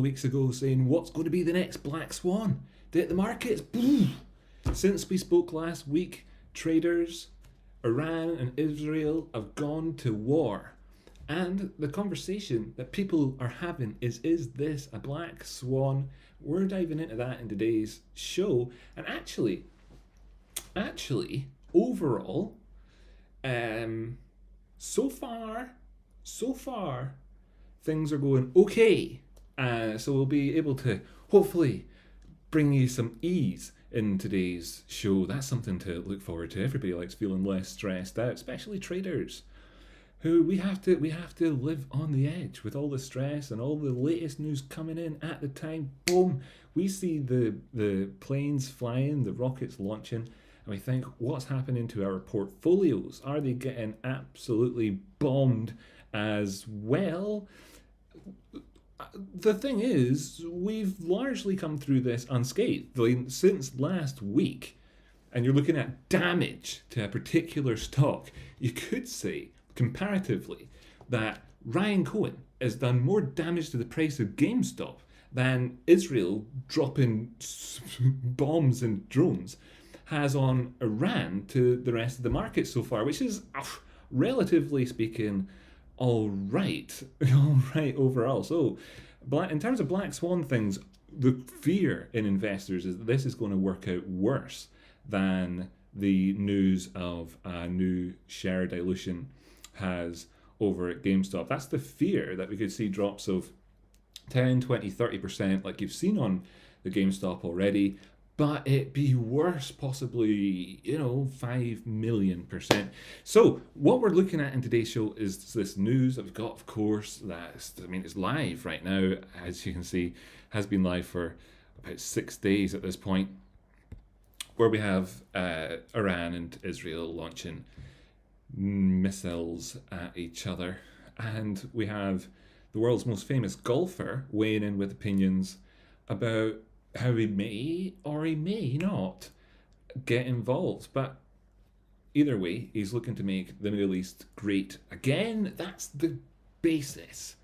weeks ago saying what's going to be the next Black Swan. The markets, boom. Since we spoke last week, traders, Iran and Israel have gone to war. And the conversation that people are having is this a Black Swan? We're diving into that in today's show. And actually, overall, so far, things are going okay. So we'll be able to hopefully bring you some ease in today's show. That's something to look forward to. Everybody likes feeling less stressed out, especially traders, who we have to live on the edge with all the stress and all the latest news coming in at the time. Boom, we see the planes flying, the rockets launching, and we think, what's happening to our portfolios? Are they getting absolutely bombed as well? The thing is, we've largely come through this unscathed. Since last week, and you're looking at damage to a particular stock, you could say, comparatively, that Ryan Cohen has done more damage to the price of GameStop than Israel dropping bombs and drones has on Iran to the rest of the market so far, which is, relatively speaking, all right overall. So, in terms of Black Swan things, the fear in investors is that this is going to work out worse than the news of a new share dilution has over at GameStop. That's the fear, that we could see drops of 10, 20, 30% like you've seen on the GameStop already, but it'd be worse, possibly, 5 million%. So what we're looking at in today's show is this news that we've got, of course, it's live right now, as you can see, has been live for about 6 days at this point, where we have Iran and Israel launching missiles at each other, and we have the world's most famous golfer weighing in with opinions about how he may or he may not get involved. But either way, he's looking to make the Middle East great again. That's the basis.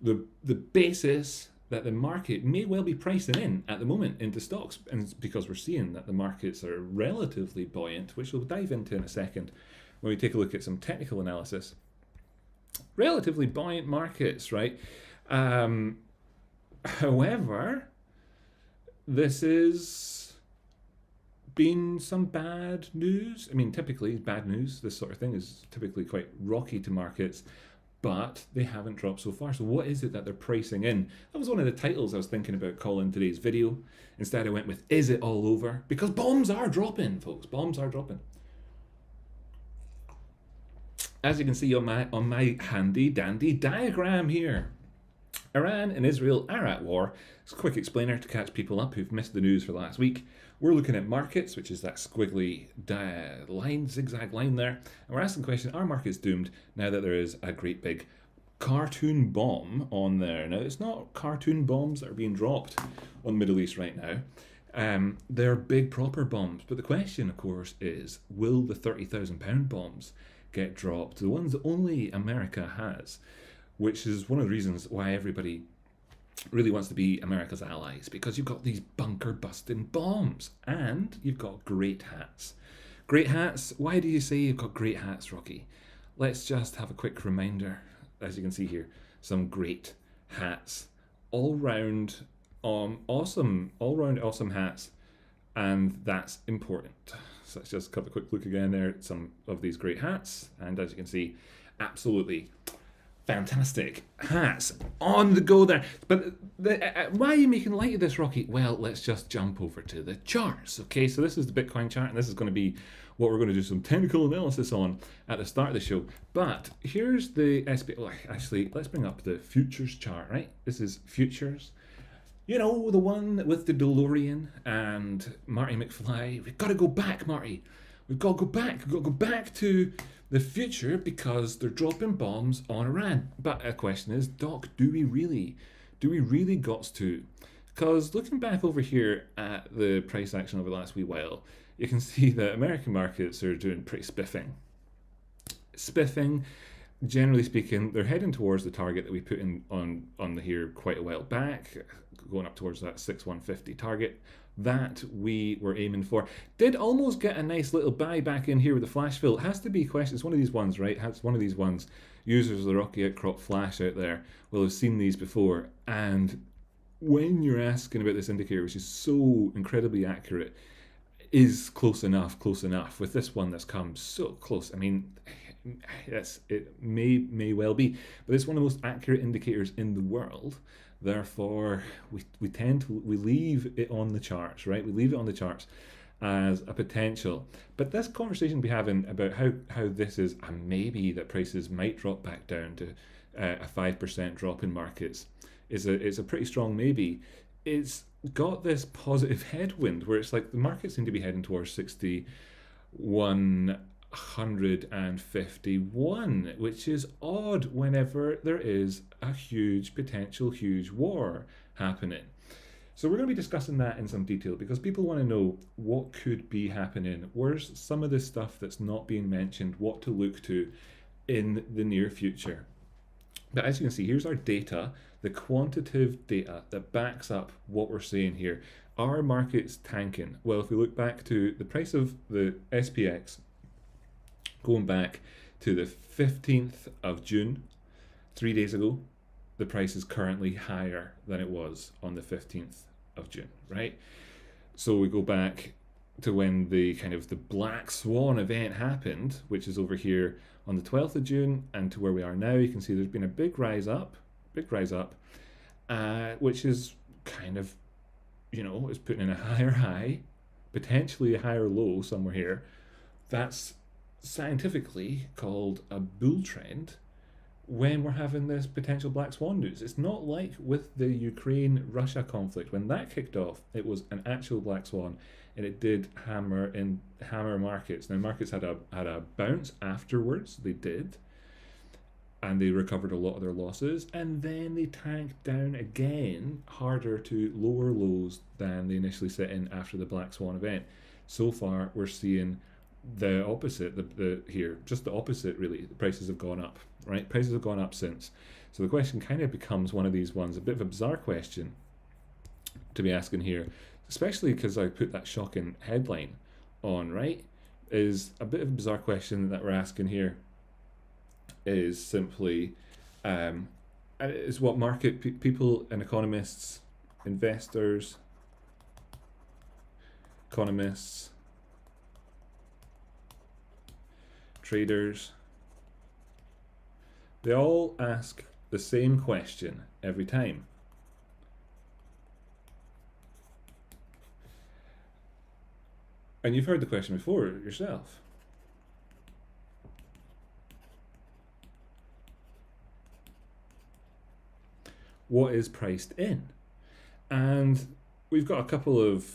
The basis that the market may well be pricing in at the moment into stocks, and it's because we're seeing that the markets are relatively buoyant, which we'll dive into in a second when we take a look at some technical analysis. Relatively buoyant markets, right? However, this has been some bad news. I mean, typically bad news, this sort of thing is typically quite rocky to markets, but they haven't dropped so far. So what is it that they're pricing in? That was one of the titles I was thinking about calling today's video. Instead I went with, is it all over? Because bombs are dropping, folks. Bombs are dropping. As you can see on my handy dandy diagram here, Iran and Israel are at war. It's a quick explainer to catch people up who've missed the news for last week. We're looking at markets, which is that squiggly zigzag line there. And we're asking the question, are markets doomed now that there is a great big cartoon bomb on there? Now, it's not cartoon bombs that are being dropped on the Middle East right now. They're big proper bombs. But the question, of course, is, will the £30,000 bombs get dropped? The ones that only America has, which is one of the reasons why everybody really wants to be America's allies, because you've got these bunker busting bombs and you've got great hats. Great hats, why do you say you've got great hats, Rocky? Let's just have a quick reminder. As you can see here, some great hats, all round awesome hats, and that's important. So let's just have a quick look again there at some of these great hats, and as you can see, absolutely fantastic hats on the go there. But why are you making light of this, Rocky? Well, let's just jump over to the charts. Okay, so this is the Bitcoin chart, and this is going to be what we're going to do some technical analysis on at the start of the show. But here's the actually, let's bring up the futures chart, right? This is futures. You know, the one with the DeLorean and Marty McFly. We've got to go back, Marty. We've got to go back. We've got to go back to the future because they're dropping bombs on Iran. But the question is, Doc, do we really got to? Because looking back over here at the price action over the last wee while, you can see that American markets are doing pretty spiffing. generally speaking, they're heading towards the target that we put in on the here quite a while back, going up towards that 6150 target that we were aiming for. Did almost get a nice little buy back in here with the flash fill. It has to be questioned. It's one of these ones, right? It's one of these ones. Users of the Rocky Outcrop flash out there will have seen these before. And when you're asking about this indicator, which is so incredibly accurate, is close enough. With this one that's come so close. I mean, it may well be, but it's one of the most accurate indicators in the world. Therefore, we leave it on the charts, right? We leave it on the charts as a potential. But this conversation we're having about how this is a maybe that prices might drop back down to a 5% drop in markets is a pretty strong maybe. It's got this positive headwind where it's like the markets seem to be heading towards 6151, which is odd whenever there is a huge war happening. So we're going to be discussing that in some detail because people want to know what could be happening, where's some of the stuff that's not being mentioned, what to look to in the near future. But as you can see, here's our data, the quantitative data that backs up what we're saying here. Are markets tanking? Well, if we look back to the price of the SPX, going back to the 15th of June, 3 days ago, the price is currently higher than it was on the 15th of June, right? So we go back to when the kind of the Black Swan event happened, which is over here on the 12th of June, and to where we are now, you can see there's been a big rise up, which is kind of, is putting in a higher high, potentially a higher low somewhere here. That's scientifically called a bull trend when we're having this potential Black Swan news. It's not like with the Ukraine-Russia conflict. When that kicked off, it was an actual Black Swan, and it did hammer markets. Now, markets had a bounce afterwards. They did, and they recovered a lot of their losses, and then they tanked down again, harder to lower lows than they initially set in after the Black Swan event. So far, we're seeing the opposite. Just the opposite, really. The prices have gone up, right? Prices have gone up since. So the question kind of becomes one of these ones, a bit of a bizarre question to be asking here, especially because I put that shocking headline on, right? Is a bit of a bizarre question that we're asking here is simply, is what market people and economists, traders, they all ask the same question every time. And you've heard the question before yourself. What is priced in? And we've got a couple of,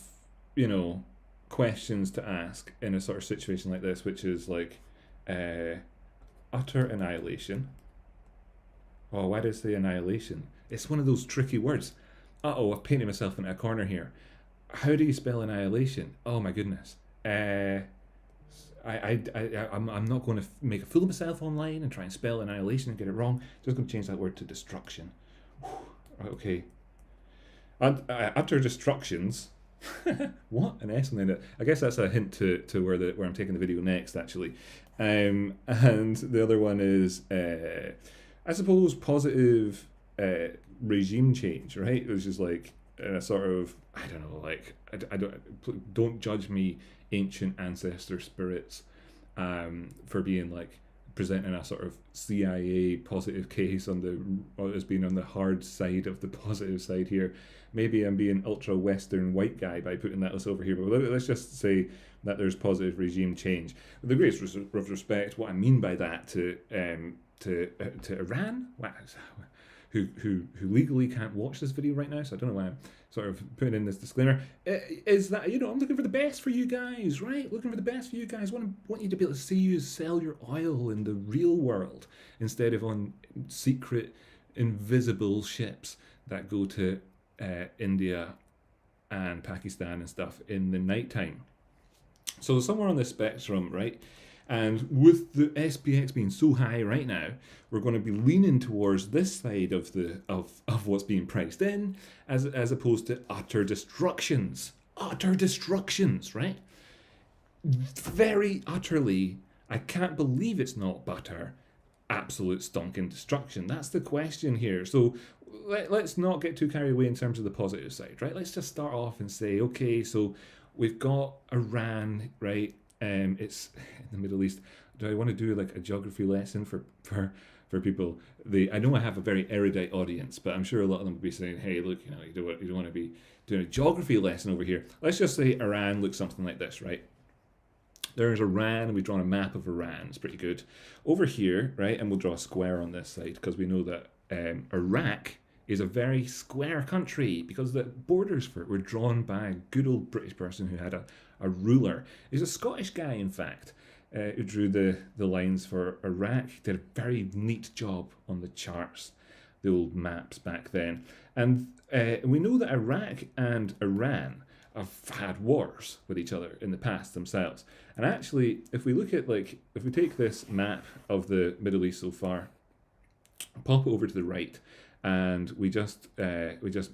questions to ask in a sort of situation like this, which is like utter annihilation. Oh, why did I say annihilation? It's one of those tricky words. I've painted myself into a corner here. How do you spell annihilation? Oh my goodness. I'm not going to make a fool of myself online and try and spell annihilation and get it wrong. Just going to change that word to destruction. Okay. Utter destructions. What an S on the end. I guess that's a hint to where I'm taking the video next, actually. And the other one is, I suppose, positive regime change, right? It was just like a sort of, I don't know, like don't judge me, ancient ancestor spirits, for being like presenting a sort of CIA positive case as being on the hard side of the positive side here. Maybe I'm being ultra Western white guy by putting that over here, but let's just say that there's positive regime change. With the greatest of respect, what I mean by that to Iran, who legally can't watch this video right now, so I don't know why I'm sort of putting in this disclaimer, is that, I'm looking for the best for you guys, right? Looking for the best for you guys. Want you to be able to see you sell your oil in the real world instead of on secret, invisible ships that go to India and Pakistan and stuff in the nighttime. So somewhere on the spectrum, right? And with the SPX being so high right now, we're going to be leaning towards this side of what's being priced in, as opposed to utter destructions. Utter destructions, right? Very utterly, I can't believe it's not butter. Absolute stonking destruction. That's the question here. So let's not get too carried away in terms of the positive side, right? Let's just start off and say, okay, so we've got Iran, right? It's in the Middle East. Do I want to do like a geography lesson for people? I know I have a very erudite audience, but I'm sure a lot of them would be saying, hey, look, you don't want to be doing a geography lesson over here. Let's just say Iran looks something like this, right? There's Iran, and we've drawn a map of Iran. It's pretty good. Over here, right, and we'll draw a square on this side because we know that Iraq is a very square country because the borders for it were drawn by a good old British person who had a ruler. He's a Scottish guy, in fact, who drew the lines for Iraq. He did a very neat job on the charts, the old maps back then. And we know that Iraq and Iran have had wars with each other in the past themselves. And actually, if we look at if we take this map of the Middle East so far, pop it over to the right, and we just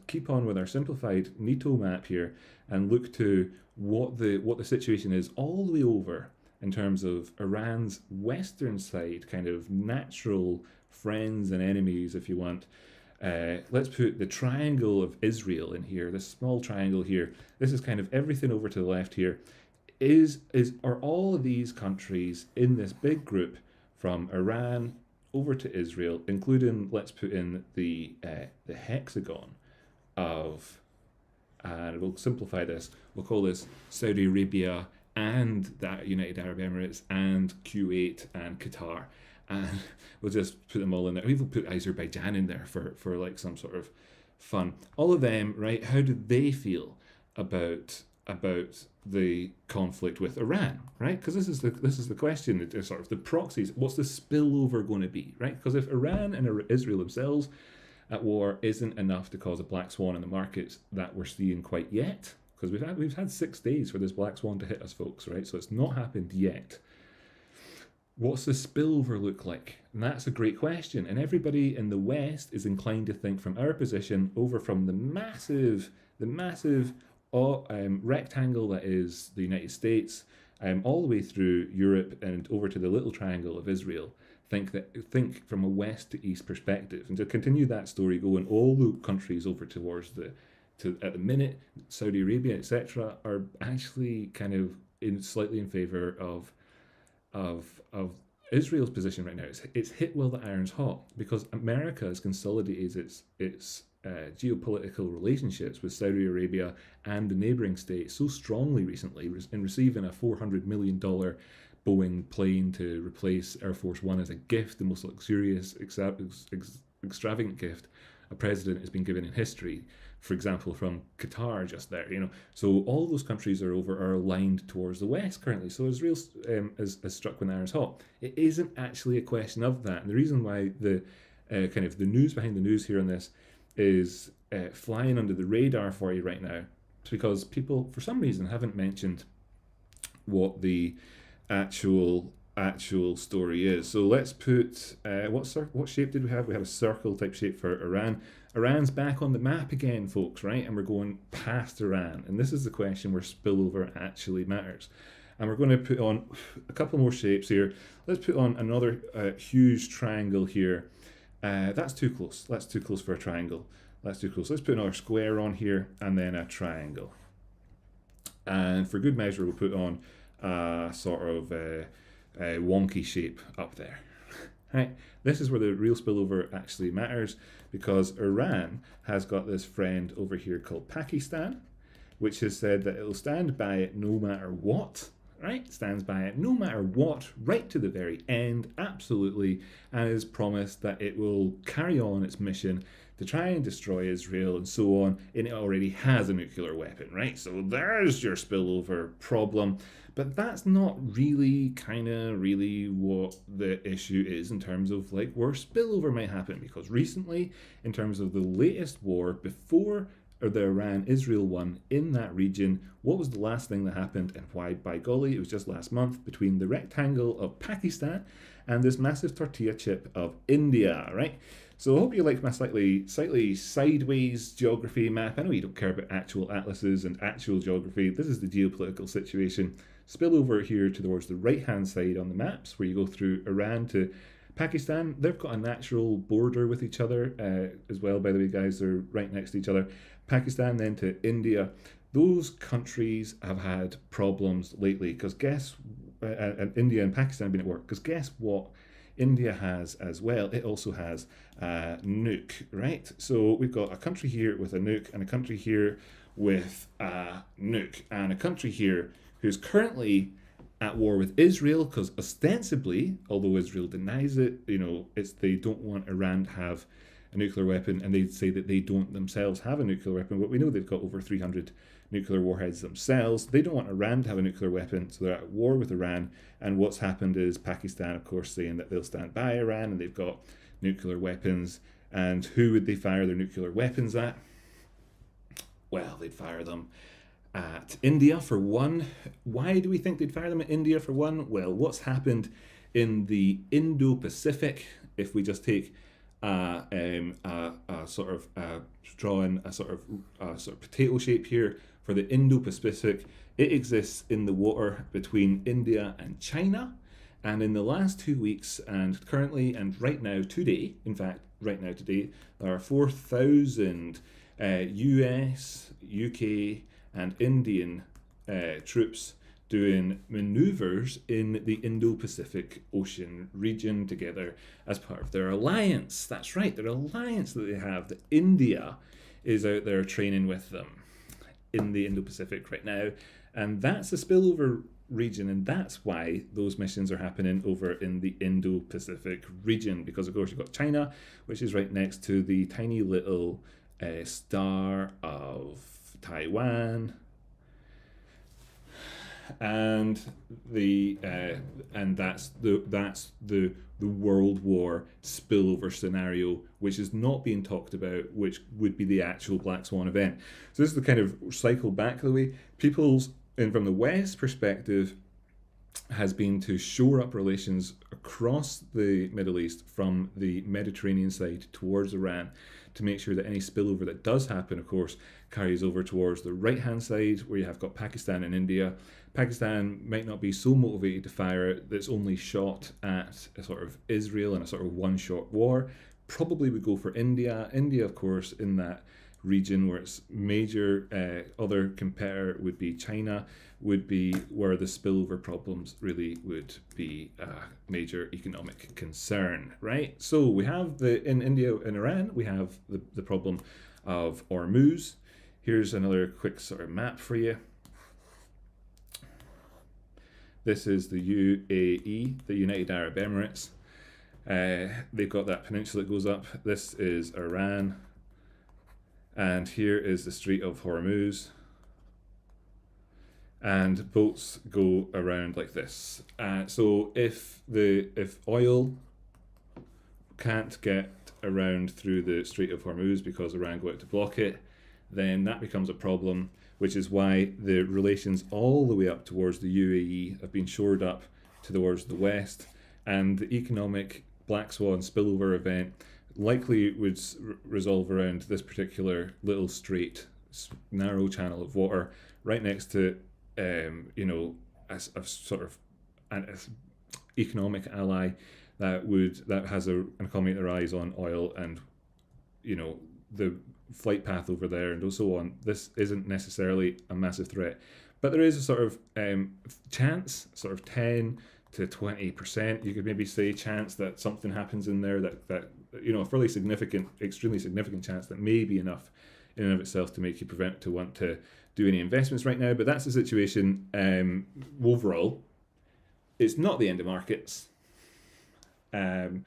keep on with our simplified Nito map here and look to what the situation is all the way over in terms of Iran's western side, kind of natural friends and enemies, if you want. Let's put the triangle of Israel in here, this small triangle here. This is kind of everything over to the left here. Are all of these countries in this big group from Iran over to Israel, including, let's put in the hexagon of, and we'll simplify this, we'll call this Saudi Arabia and the United Arab Emirates and Kuwait and Qatar. And we'll just put them all in there. We'll put Azerbaijan in there for like some sort of fun. All of them, right? How do they feel about the conflict with Iran, right? Because this is the question. It's sort of the proxies. What's the spillover going to be, right? Because if Iran and Israel themselves at war isn't enough to cause a black swan in the markets that we're seeing quite yet, because we've had 6 days for this black swan to hit us, folks, right? So it's not happened yet. What's the spillover look like? And that's a great question. And everybody in the West is inclined to think from our position over from the massive rectangle that is the United States, all the way through Europe and over to the little triangle of Israel. Think from a west to east perspective. And to continue that story going, all the countries over towards at the minute, Saudi Arabia, etc., are actually kind of slightly in favor of Israel's position right now. It's hit while the iron's hot because America has consolidated its geopolitical relationships with Saudi Arabia and the neighboring states so strongly recently in receiving a $400 million Boeing plane to replace Air Force One as a gift, the most luxurious, extravagant gift a president has been given in history. For example, from Qatar just there, So all those countries are aligned towards the West currently. So Israel is struck when the iron's hot. It isn't actually a question of that. And the reason why the kind of the news behind the news here on this is flying under the radar for you right now is because people, for some reason, haven't mentioned what the actual story is. So let's put, what shape did we have? We had a circle type shape for Iran. Iran's back on the map again, folks, right? And we're going past Iran. And this is the question where spillover actually matters. And we're going to put on a couple more shapes here. Let's put on another huge triangle here. That's too close. That's too close for a triangle. That's too close. Let's put another square on here and then a triangle. And for good measure, we'll put on a sort of wonky shape up there. Right, this is where the real spillover actually matters because Iran has got this friend over here called Pakistan, which has said that it'll stand by it no matter what, right? Stands by it no matter what, right to the very end, absolutely, and has promised that it will carry on its mission to try and destroy Israel and so on, and it already has a nuclear weapon, right? So there's your spillover problem. But that's not really what the issue is in terms of like where spillover might happen, because recently, in terms of the latest war, before or the Iran-Israel one in that region. What was the last thing that happened, and why? By golly, it was just last month between the rectangle of Pakistan and this massive tortilla chip of India, right? So I hope you like my slightly sideways geography map. I know you don't care about actual atlases and actual geography. This is the geopolitical situation. Spill over here towards the right-hand side on the maps, where you go through Iran to Pakistan. They've got a natural border with each other as well, by the way, guys. They're right next to each other. Pakistan then to India. Those countries have had problems lately because India and Pakistan have been at work, because guess what India has as well? It also has a nuke, right? So we've got a country here with a nuke, and a country here with a nuke, and a country here who's currently at war with Israel, because ostensibly, although Israel denies it, they don't want Iran to have a nuclear weapon, and they say that they don't themselves have a nuclear weapon, but we know they've got over 300 nuclear warheads themselves. They don't want Iran to have a nuclear weapon, so they're at war with Iran. And what's happened is Pakistan, of course, saying that they'll stand by Iran and they've got nuclear weapons. And who would they fire their nuclear weapons at? Well, they'd fire them at India for one. Why do we think they'd fire them at India for one? Well, what's happened in the Indo-Pacific, if we just take drawing a sort of potato shape here for the Indo-Pacific, it exists in the water between India and China. And in the last 2 weeks, and currently and right now today, there are 4,000 US, UK, and Indian troops doing maneuvers in the Indo-Pacific Ocean region together as part of their alliance. That's right, their alliance that they have. That India is out there training with them in the Indo-Pacific right now. And that's a spillover region, and that's why those missions are happening over in the Indo-Pacific region, because of course you've got China, which is right next to the tiny little star of Taiwan, and that's the World War spillover scenario, which is not being talked about, which would be the actual Black Swan event. So this is the kind of cycle back the way. And from the West perspective, has been to shore up relations across the Middle East from the Mediterranean side towards Iran, to make sure that any spillover that does happen, of course, carries over towards the right-hand side, where you have got Pakistan and India. Pakistan might not be so motivated to fire it, that's only shot at a sort of Israel in a sort of one-shot war. Probably would go for India. India, of course, in that region where its major other competitor would be China, would be where the spillover problems really would be a major economic concern, right? So we have in India and Iran, we have the problem of Hormuz. Here's another quick sort of map for you. This is the UAE, the United Arab Emirates. They've got that peninsula that goes up. This is Iran. And here is the Strait of Hormuz. And boats go around like this. So if oil can't get around through the Strait of Hormuz because Iran go out to block it, then that becomes a problem, which is why the relations all the way up towards the UAE have been shored up towards the west, and the economic Black Swan spillover event likely would resolve around this particular little strait, narrow channel of water right next to a sort of an economic ally that has an economy that relies on oil, and the flight path over there and so on. This isn't necessarily a massive threat, but there is a sort of chance, sort of 10 to 20%, you could maybe say, chance that something happens in there that a fairly significant, extremely significant chance that may be enough in and of itself to make you want to do any investments right now. But that's the situation. Overall, it's not the end of markets, and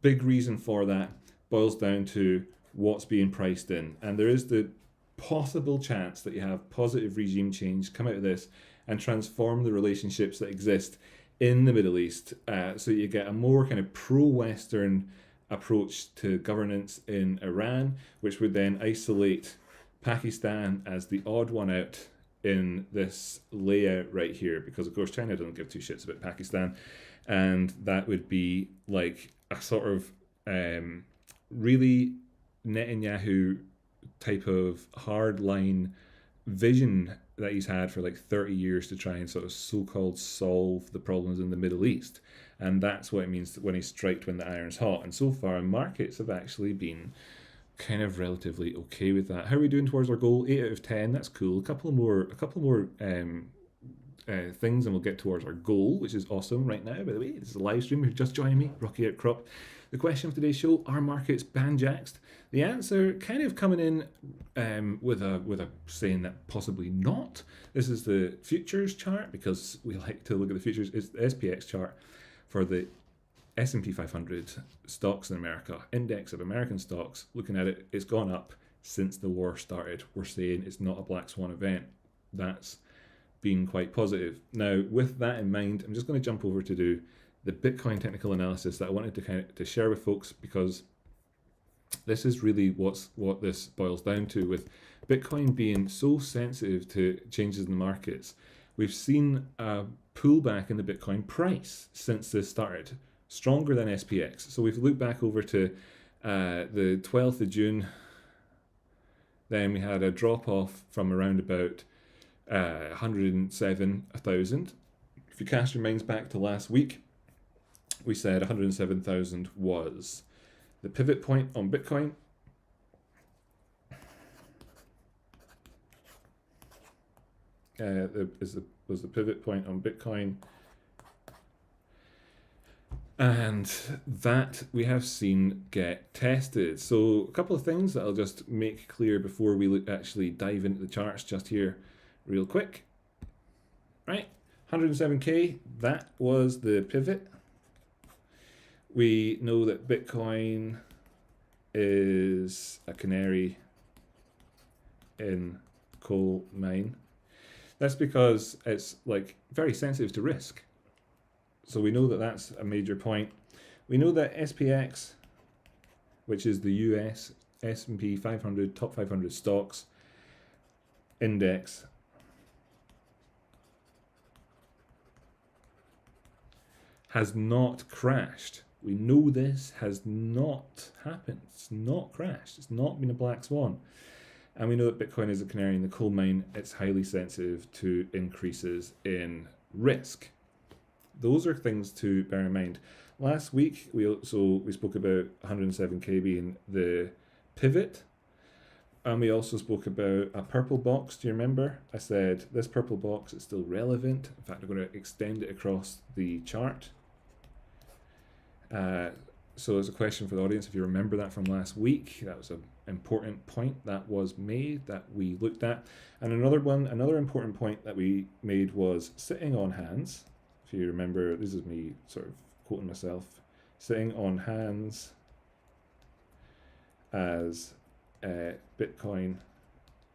big reason for that boils down to what's being priced in. And there is the possible chance that you have positive regime change come out of this and transform the relationships that exist in the Middle East, so you get a more kind of pro-Western approach to governance in Iran, which would then isolate Pakistan as the odd one out in this layout right here, because of course China doesn't give two shits about Pakistan, and that would be like a sort of really Netanyahu type of hardline vision that he's had for like 30 years to try and sort of so-called solve the problems in the Middle East. And that's what it means when he striked when the iron's hot. And so far, markets have actually been kind of relatively okay with that. How are we doing towards our goal? 8 out of 10. That's cool. A couple more things, and we'll get towards our goal, which is awesome right now. By the way, this is a live stream. If you're just joining me, Rocky Outcrop. The question of today's show: are markets banjaxed? The answer kind of coming in with a saying that possibly not. This is the futures chart, because we like to look at the futures. It's the SPX chart for the S&P 500 stocks in America, index of American stocks. Looking at it, it's gone up since the war started. We're saying it's not a Black Swan event. That's been quite positive. Now, with that in mind, I'm just going to jump over to do the Bitcoin technical analysis that I wanted to share with folks, because this is really what this boils down to. With Bitcoin being so sensitive to changes in the markets, we've seen a pullback in the Bitcoin price since this started, stronger than SPX. So we've looked back over to the 12th of June. Then we had a drop off from around about 107,000. If you cast your minds back to last week, we said 107,000 was the pivot point on Bitcoin. Was the pivot point on Bitcoin, and that we have seen get tested. So a couple of things that I'll just make clear before we actually dive into the charts just here real quick. Right, 107k, that was the pivot. We know that Bitcoin is a canary in coal mine. That's because it's like very sensitive to risk. So we know that that's a major point. We know that SPX, which is the US S&P 500 top 500 stocks index, has not crashed. We know this has not happened. It's not crashed. It's not been a black swan. And we know that Bitcoin is a canary in the coal mine. It's highly sensitive to increases in risk. Those are things to bear in mind. Last week, we spoke about 107k being the pivot. And we also spoke about a purple box. Do you remember? I said this purple box is still relevant. In fact, I'm going to extend it across the chart. So there's a question for the audience. If you remember that from last week, that was an important point that was made that we looked at. And another important point that we made was sitting on hands. If you remember, this is me sort of quoting myself, sitting on hands as Bitcoin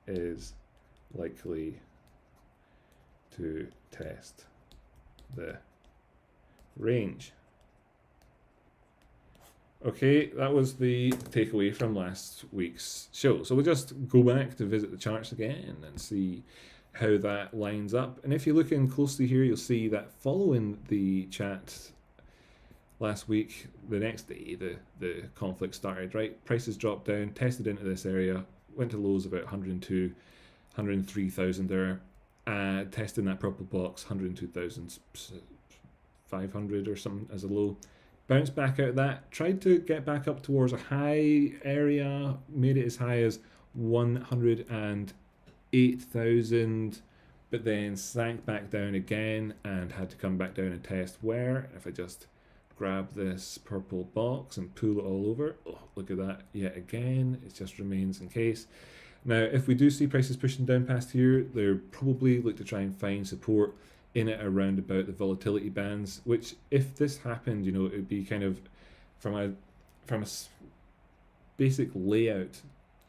is likely to test the range. Okay, that was the takeaway from last week's show. So we'll just go back to visit the charts again and see how that lines up. And if you look in closely here, you'll see that following the chat last week, the next day, the conflict started, right? Prices dropped down, tested into this area, went to lows about 102, 103,000 there, testing that purple box, 102,500 or something as a low. Bounced back out of that, tried to get back up towards a high area, made it as high as 108,000, but then sank back down again and had to come back down and test where. If I just grab this purple box and pull it all over, oh, look at that yet again, it just remains in case. Now, if we do see prices pushing down past here, they'll probably look to try and find support in it around about the volatility bands, which if this happened, it would be kind of from a basic layout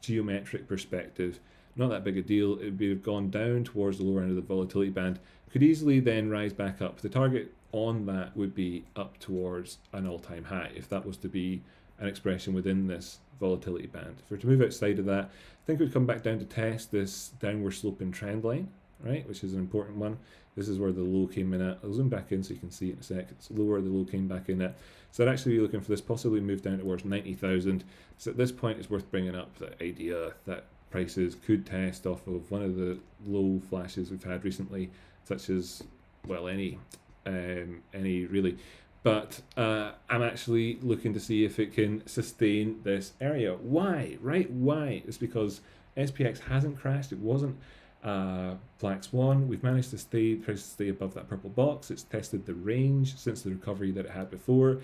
geometric perspective, not that big a deal. It would have gone down towards the lower end of the volatility band, could easily then rise back up. The target on that would be up towards an all-time high if that was to be an expression within this volatility band. If we're to move outside of that, I think we'd come back down to test this downward sloping trend line, right, which is an important one. This is where the low came in at. I'll zoom back in so you can see it in a sec. It's lower, the low came back in at. So I'd actually be looking for this possibly move down towards 90,000. So at this point, it's worth bringing up the idea that prices could test off of one of the low flashes we've had recently, such as, well, any really. But I'm actually looking to see if it can sustain this area. Why, right? Why? It's because SPX hasn't crashed. It wasn't Black Swan. We've managed to stay above that purple box. It's tested the range since the recovery that it had before.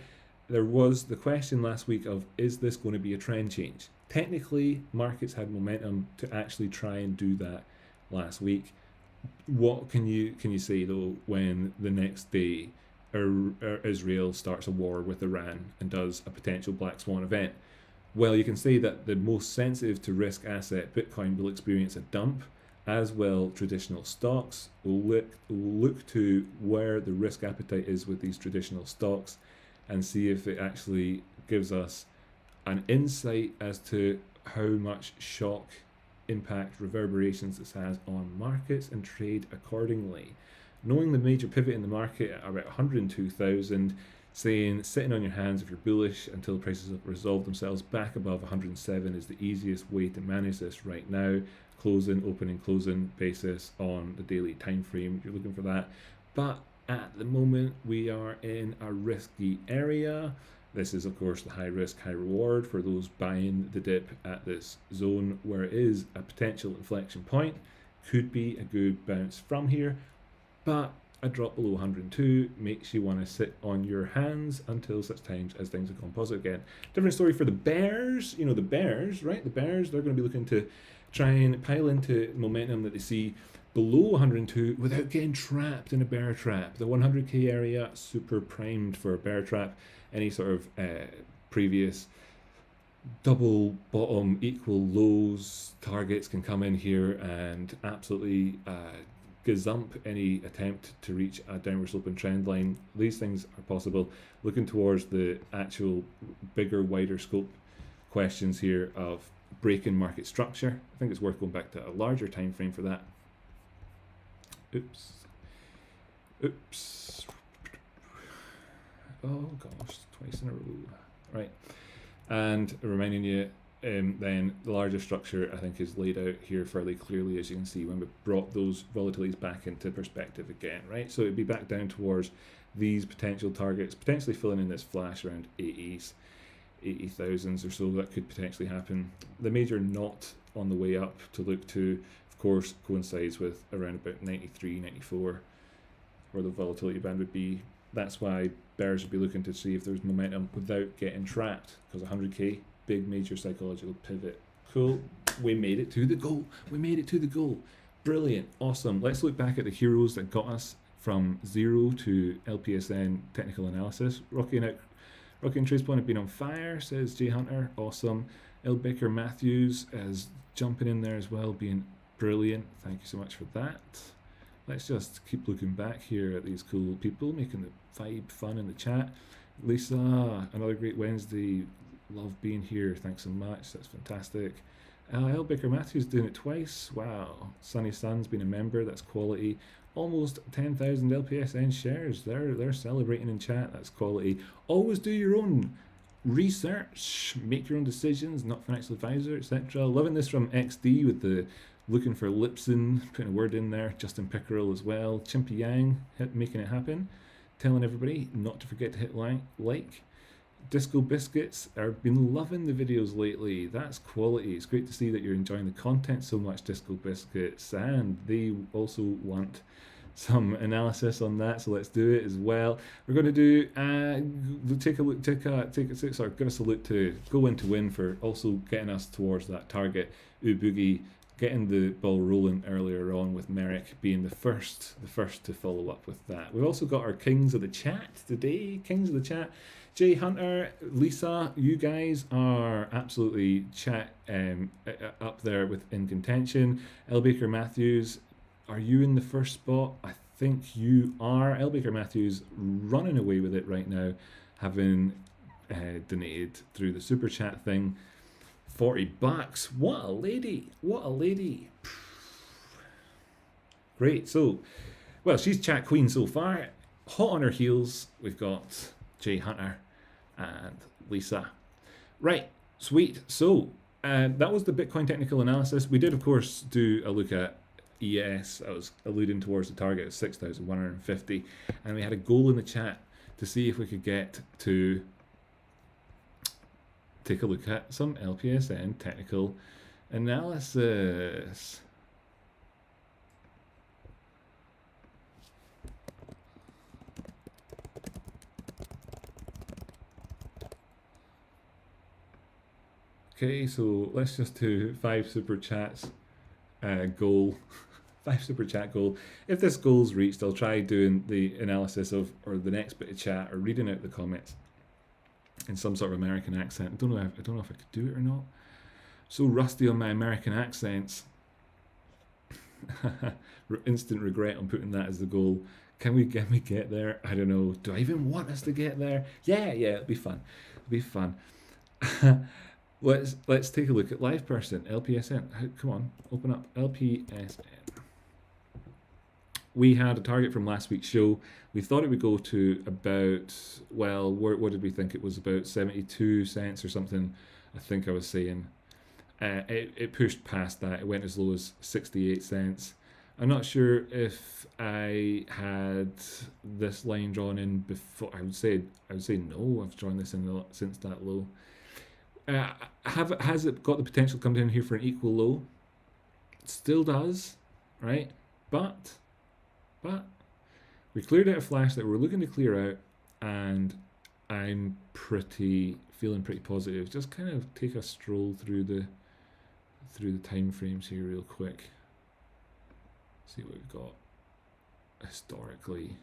There was the question last week of, is this going to be a trend change? Technically, markets had momentum to actually try and do that last week. What can you say though when the next day Israel starts a war with Iran and does a potential Black Swan event? Well, you can say that the most sensitive to risk asset, Bitcoin, will experience a dump, as will traditional stocks. We'll look to where the risk appetite is with these traditional stocks and see if it actually gives us an insight as to how much shock, impact, reverberations this has on markets, and trade accordingly. Knowing the major pivot in the market at about 102,000, saying sitting on your hands if you're bullish until prices have resolved themselves back above 107 is the easiest way to manage this right now. Closing, opening, closing basis on the daily time frame, you're looking for that. But at the moment, we are in a risky area. This is, of course, the high risk, high reward for those buying the dip at this zone where it is a potential inflection point. Could be a good bounce from here, but a drop below 102 makes you want to sit on your hands until such times as things have gone positive again. Different story for the bears. You know, the bears, right? The bears, they're going to be looking to try and pile into momentum that they see below 102 without getting trapped in a bear trap. The 100k area, super primed for a bear trap. Any sort of previous double bottom equal lows targets can come in here and absolutely gazump any attempt to reach a downward sloping trend line. These things are possible. Looking towards the actual bigger, wider scope questions here of breaking market structure. I think it's worth going back to a larger time frame for that. Oops. Oh gosh, twice in a row. Right. And reminding you, then the larger structure I think is laid out here fairly clearly, as you can see when we brought those volatilities back into perspective again, right? So it'd be back down towards these potential targets, potentially filling in this flash around 80,000s or so. That could potentially happen. The major knot on the way up to look to, of course, coincides with around about 93, 94, where the volatility band would be. That's why bears would be looking to see if there's momentum without getting trapped, because 100k, big major psychological pivot. Cool. We made it to the goal. We made it to the goal. Brilliant. Awesome. Let's look back at the heroes that got us from zero to LPSN technical analysis. Rocky and TracePoint have been on fire, says Jay Hunter. Awesome. L. Baker Matthews is jumping in there as well, being brilliant. Thank you so much for that. Let's just keep looking back here at these cool people, making the vibe fun in the chat. Lisa, another great Wednesday. Love being here. Thanks so much. That's fantastic. L. Baker Matthews doing it twice. Wow. Sunny Sun's been a member. That's quality. Almost 10,000 LPSN shares. They're celebrating in chat. That's quality. Always do your own research. Make your own decisions. Not financial advisor, etc. Loving this from XD with the looking for Lipson, putting a word in there. Justin Pickerel as well. Chimpy Yang making it happen. Telling everybody not to forget to hit like. Disco Biscuits have been loving the videos lately. That's quality. It's great to see that you're enjoying the content so much, Disco Biscuits, and they also want some analysis on that, so let's do it as well. We're going to do give us a look to Go In to Win for also getting us towards that target. Boogie getting the ball rolling earlier on with Merrick being the first to follow up with that. We've also got our kings of the chat today. Kings of the chat. Jay Hunter, Lisa, you guys are absolutely chat up there in contention. L. Baker Matthews, are you in the first spot? I think you are. L. Baker Matthews running away with it right now, having donated through the super chat thing. $40. What a lady! What a lady! Great. So, well, she's chat queen so far. Hot on her heels, we've got Jay Hunter and Lisa. Right, sweet. So, that was the Bitcoin technical analysis. We did, of course, do a look at ES. I was alluding towards the target of 6,150, and we had a goal in the chat to see if we could get to take a look at some LPSN technical analysis. Okay, so let's just do 5 super chats goal. 5 super chat goal. If this goal's reached, I'll try doing the analysis of, or the next bit of chat, or reading out the comments in some sort of American accent. I don't know if I could do it or not. So rusty on my American accents. Instant regret on putting that as the goal. Can we get there? I don't know. Do I even want us to get there? Yeah, it'll be fun. It'll be fun. Let's take a look at live person, LPSN. Come on, open up LPSN. We had a target from last week's show. We thought it would go to about, well, what did we think? It was about 72 cents or something, I think I was saying. It pushed past that. It went as low as 68 cents. I'm not sure if I had this line drawn in before. I would say no. I've drawn this in since that low. Has it got the potential to come down here for an equal low? It still does, right? But we cleared out a flash that we're looking to clear out, and I'm feeling pretty positive. Just kind of take a stroll through the time frames here real quick. See what we've got historically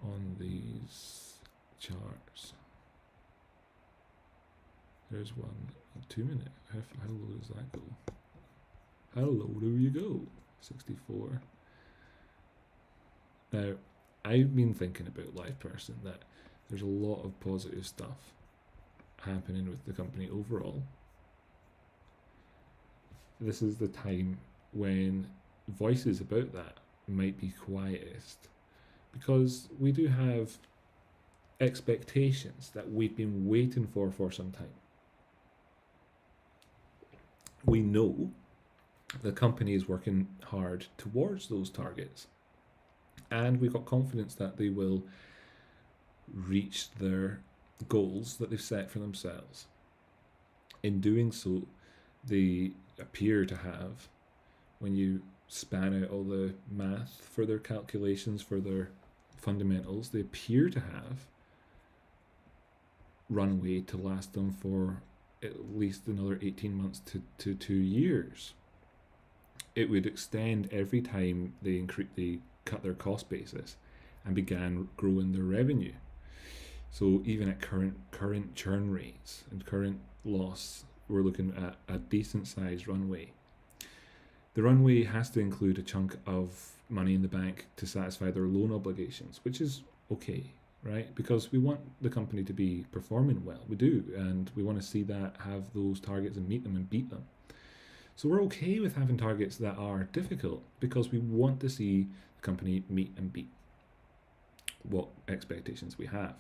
on these charts. There's one 2 minute. How low does that go? How low do you go? 64. Now, I've been thinking about live person that there's a lot of positive stuff happening with the company overall. This is the time when voices about that might be quietest, because we do have expectations that we've been waiting for some time. We know the company is working hard towards those targets, and we've got confidence that they will reach their goals that they've set for themselves. In doing so, they appear to have, when you span out all the math for their calculations, for their fundamentals, they appear to have runway to last them for at least another 18 months to 2 years. It would extend every time they cut their cost basis and began growing their revenue. So even at current churn rates and current loss, we're looking at a decent sized runway. The runway has to include a chunk of money in the bank to satisfy their loan obligations, which is okay, right? Because we want the company to be performing well. We do, and we want to see that, have those targets and meet them and beat them. So we're okay with having targets that are difficult, because we want to see the company meet and beat what expectations we have.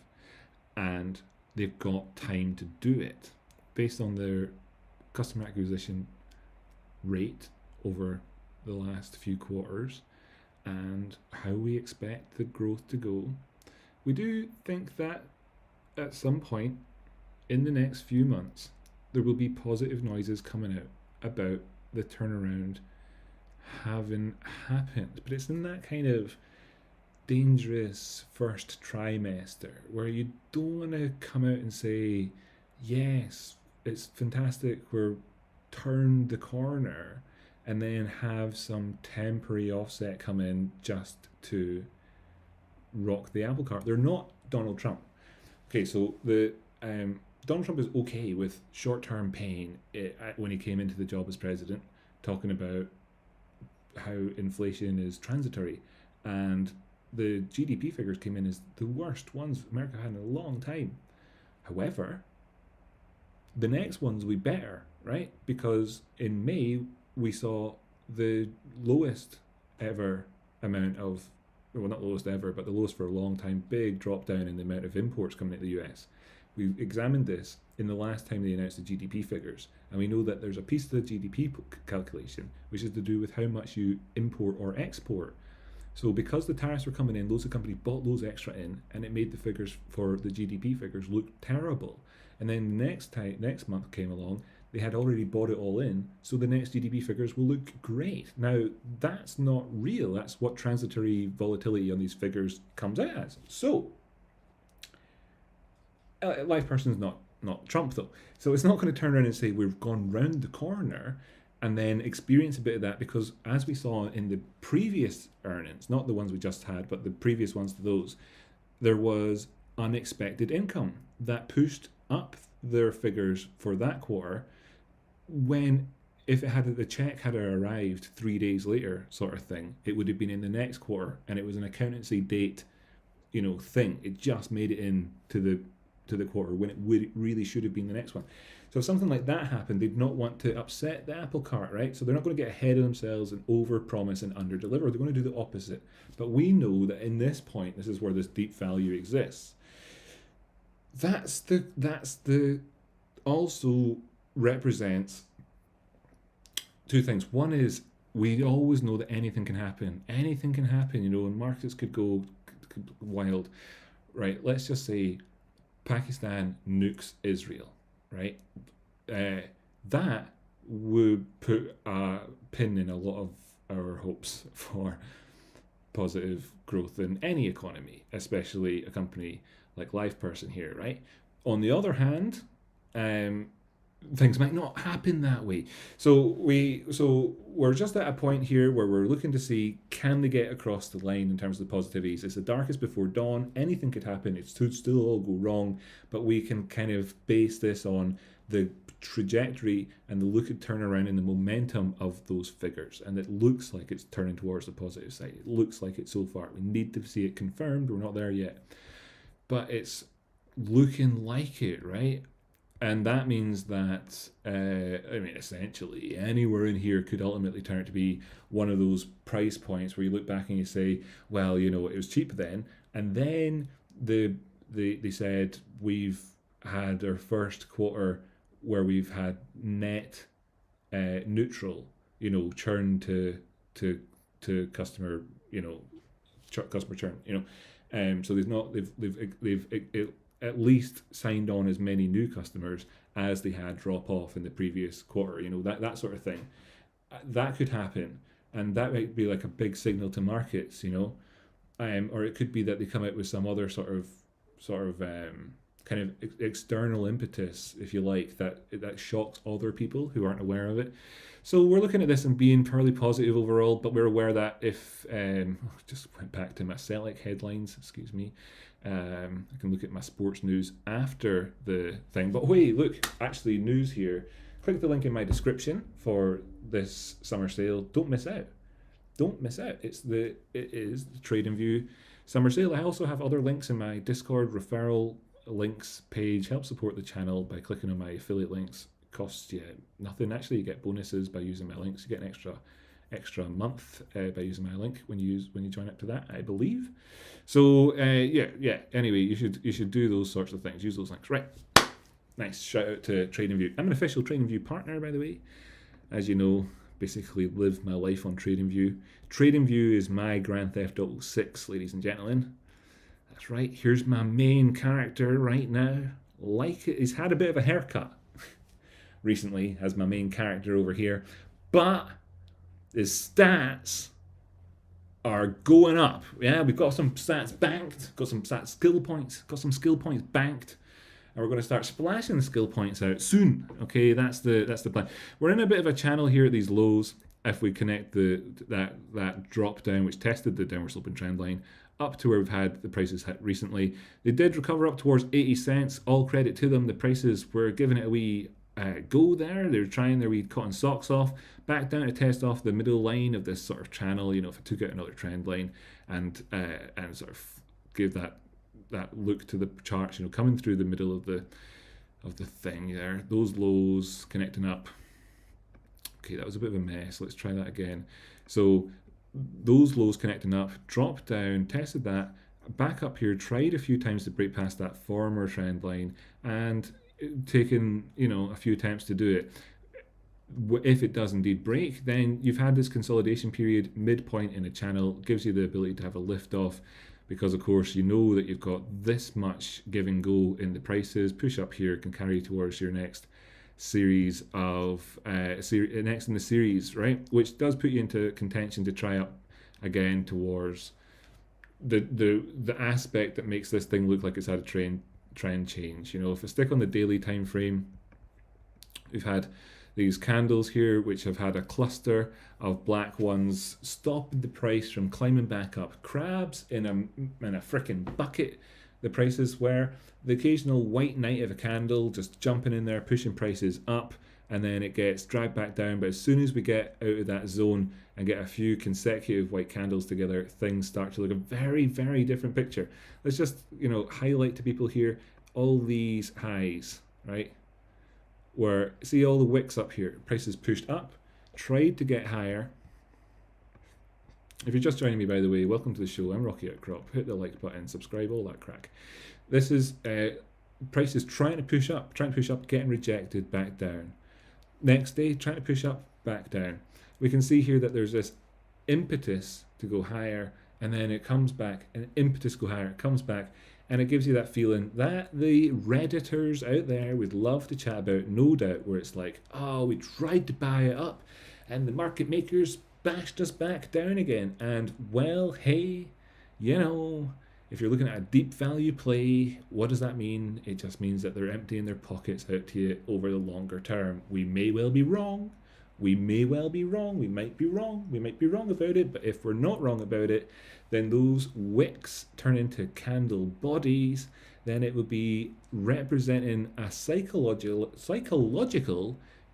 And they've got time to do it based on their customer acquisition rate over the last few quarters and how we expect the growth to go. We do think that at some point in the next few months, there will be positive noises coming out about the turnaround having happened. But it's in that kind of dangerous first trimester where you don't want to come out and say, yes, it's fantastic, we're turned the corner, and then have some temporary offset come in just to rock the apple cart. They're not Donald Trump. Okay, so the Donald Trump is okay with short-term pain when he came into the job as president, talking about how inflation is transitory and the GDP figures came in as the worst ones America had in a long time. However, the next ones will be better, right? Because in May we saw the lowest ever amount of, well, not lowest ever, but the lowest for a long time, big drop down in the amount of imports coming into the US. We examined this in the last time they announced the GDP figures, and we know that there's a piece of the GDP calculation which is to do with how much you import or export. So because the tariffs were coming in, loads of companies bought loads extra in, and it made the figures for the GDP figures look terrible. And then next month came along, they had already bought it all in, so the next GDP figures will look great. Now, that's not real. That's what transitory volatility on these figures comes out as. So, a live person's not Trump, though. So it's not going to turn around and say we've gone round the corner and then experience a bit of that, because as we saw in the previous earnings, not the ones we just had, but the previous ones to those, there was unexpected income that pushed up their figures for that quarter, when if the check had arrived 3 days later, sort of thing, it would have been in the next quarter, and it was an accountancy date, thing. It just made it in to the quarter when it really should have been the next one. So if something like that happened, they'd not want to upset the apple cart, right? So they're not going to get ahead of themselves and over-promise and under-deliver. They're going to do the opposite. But we know that in this point, this is where this deep value exists. That's also represents two things. One is we always know that anything can happen. Anything can happen, and markets could go wild, right? Let's just say Pakistan nukes Israel, right? That would put a pin in a lot of our hopes for positive growth in any economy, especially a company like LivePerson here, right? On the other hand, things might not happen that way. So we're just at a point here where we're looking to see, can they get across the line in terms of the positivities? It's the darkest before dawn. Anything could happen. It could still all go wrong, but we can kind of base this on the trajectory and the look at turnaround and the momentum of those figures. And it looks like it's turning towards the positive side. It looks like it so far. We need to see it confirmed. We're not there yet, but it's looking like it, right? And that means that, essentially anywhere in here could ultimately turn out to be one of those price points where you look back and you say, well, it was cheap then. And then they said we've had our first quarter where we've had net neutral, churn to customer, customer churn, so they've at least signed on as many new customers as they had drop off in the previous quarter, that sort of thing. That could happen, and that might be like a big signal to markets, or it could be that they come out with some other sort of kind of external impetus, if you like, that shocks other people who aren't aware of it. So we're looking at this and being fairly positive overall, but we're aware that if just went back to my Select headlines, excuse me. I can look at my sports news after the thing. But wait, look, actually news here. Click the link in my description for this summer sale. Don't miss out. Don't miss out. It is the TradingView summer sale. I also have other links in my Discord referral links page. Help support the channel by clicking on my affiliate links. It costs you nothing. Actually, you get bonuses by using my links. You get an extra month by using my link when you join up to that, I believe. So anyway, you should do those sorts of things. Use those links. Right. Nice. Shout out to TradingView. I'm an official TradingView partner, by the way. As you know, basically live my life on TradingView. TradingView is my Grand Theft Auto 6, ladies and gentlemen. That's right. Here's my main character right now. He's had a bit of a haircut recently as my main character over here, but his stats are going up. Yeah, we've got some stats banked, got some skill points banked, and we're going to start splashing the skill points out soon. Okay, that's the plan. We're in a bit of a channel here at these lows. If we connect that drop down, which tested the downward sloping trend line, up to where we've had the prices hit recently, they did recover up towards 80 cents. All credit to them. The prices were giving it a wee go there. They're trying their wee cotton socks off, back down to test off the middle line of this sort of channel. If it took out another trend line and sort of give that look to the charts, coming through the middle of the thing there. Those lows connecting up. Okay, that was a bit of a mess. Let's try that again. So those lows connecting up, dropped down, tested that, back up here, tried a few times to break past that former trend line, and taken a few attempts to do it. If it does indeed break, then you've had this consolidation period, midpoint in a channel, gives you the ability to have a lift off, because of course you know that you've got this much give and go in the prices. Push up here can carry you towards your next series of next in the series, right? Which does put you into contention to try up again towards the aspect that makes this thing look like it's had a trend change. If I stick on the daily time frame, we've had these candles here which have had a cluster of black ones stopping the price from climbing back up. Crabs in a freaking bucket the prices were. The occasional white knight of a candle just jumping in there, pushing prices up, and then it gets dragged back down. But as soon as we get out of that zone and get a few consecutive white candles together, things start to look a very, very different picture. Let's just highlight to people here all these highs, right? Where, see all the wicks up here, prices pushed up, tried to get higher. If you're just joining me, by the way, welcome to the show. I'm Rocky Outcrop. Hit the like button, subscribe, all that crack. This is prices trying to push up, getting rejected, back down. Next day, trying to push up, back down. We can see here that there's this impetus to go higher, and then it comes back, and impetus go higher, it comes back, and it gives you that feeling that the Redditors out there would love to chat about, no doubt, where it's like, oh, we tried to buy it up, and the market makers bashed us back down again. And well, hey, if you're looking at a deep value play, what does that mean? It just means that they're emptying their pockets out to you over the longer term. We may well be wrong. We may well be wrong. We might be wrong. We might be wrong about it. But if we're not wrong about it, then those wicks turn into candle bodies. Then it would be representing a psychological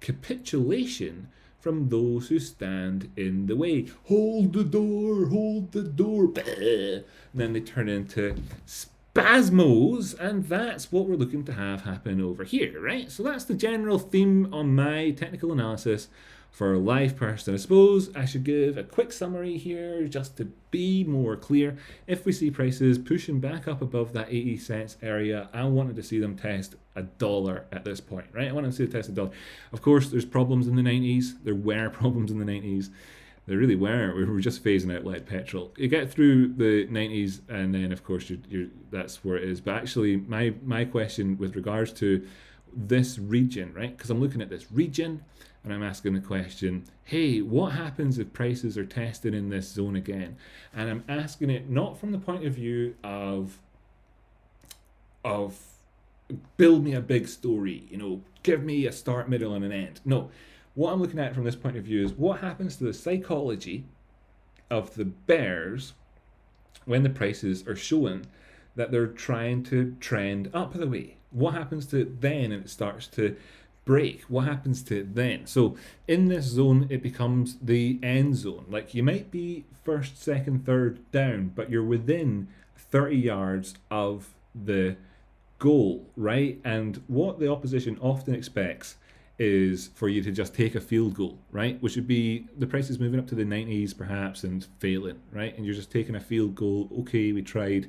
capitulation from those who stand in the way. Hold the door, hold the door. And then they turn into spasmos, and that's what we're looking to have happen over here, right? So that's the general theme on my technical analysis for live person. I suppose I should give a quick summary here just to be more clear. If we see prices pushing back up above that 80 cents area, I wanted to see them test $1 at this point, right? I wanted to see them test $1. Of course, there's problems in the 90s. There were problems in the 90s. There really were. We were just phasing out lead petrol. You get through the 90s, and then of course that's where it is. But actually, my question with regards to this region, right? Because I'm looking at this region, and I'm asking the question, hey, what happens if prices are tested in this zone again? And I'm asking it not from the point of view of build me a big story, give me a start, middle, and an end. No. What I'm looking at from this point of view is what happens to the psychology of the bears when the prices are showing that they're trying to trend up the way. What happens to it then and it starts to break? What happens to it then? So in this zone, it becomes the end zone. Like you might be first, second, third down, but you're within 30 yards of the goal, right? And what the opposition often expects is for you to just take a field goal, right? Which would be the price is moving up to the 90s perhaps and failing, right? And you're just taking a field goal. Okay, we tried,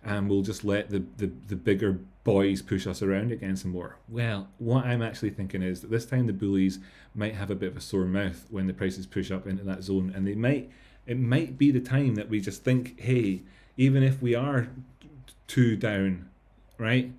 and we'll just let the bigger boys push us around again some more. Well, what I'm actually thinking is that this time the bullies might have a bit of a sore mouth when the prices push up into that zone, and it might be the time that we just think, hey, even if we are 2 down, right?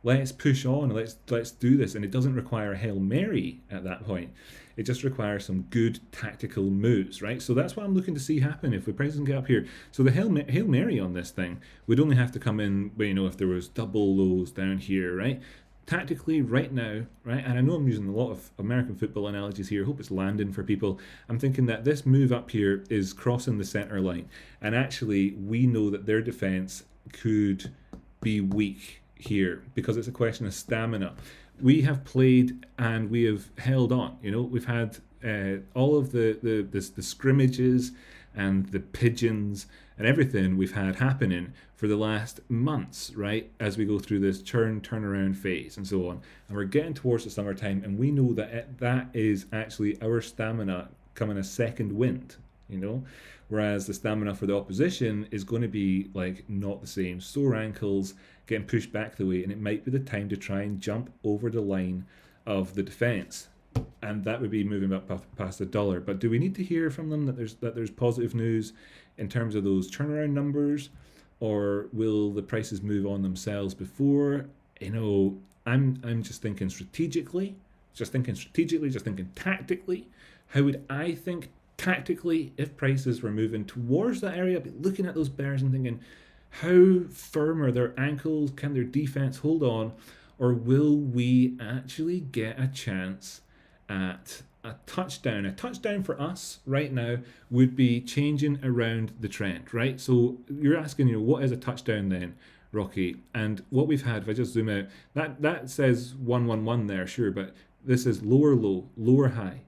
Let's push on, let's do this. And it doesn't require a Hail Mary at that point. It just requires some good tactical moves, right? So that's what I'm looking to see happen if the prices can get up here. So the Hail Mary on this thing would only have to come in, if there was double lows down here, right? Tactically right now, right? And I know I'm using a lot of American football analogies here. I hope it's landing for people. I'm thinking that this move up here is crossing the center line. And actually, we know that their defense could be weak. here because it's a question of stamina. We have played and we have held on. We've had all of the scrimmages and the pigeons and everything we've had happening for the last months, right? As we go through this turnaround phase and so on, and we're getting towards the summertime, and we know that that is actually our stamina coming a second wind. Whereas the stamina for the opposition is going to be like not the same. Sore ankles, getting pushed back the way, and it might be the time to try and jump over the line of the defense. And that would be moving up past the dollar. But do we need to hear from them that there's positive news in terms of those turnaround numbers, or will the prices move on themselves before? I'm just thinking strategically, just thinking tactically. How would I think tactically if prices were moving towards that area? I'd be looking at those bears and thinking, how firm are their ankles? Can their defense hold on? Or will we actually get a chance at a touchdown? A touchdown for us right now would be changing around the trend, right? So you're asking, what is a touchdown then, Rocky? And what we've had, if I just zoom out, that says 111 there, sure, but this is lower low, lower high,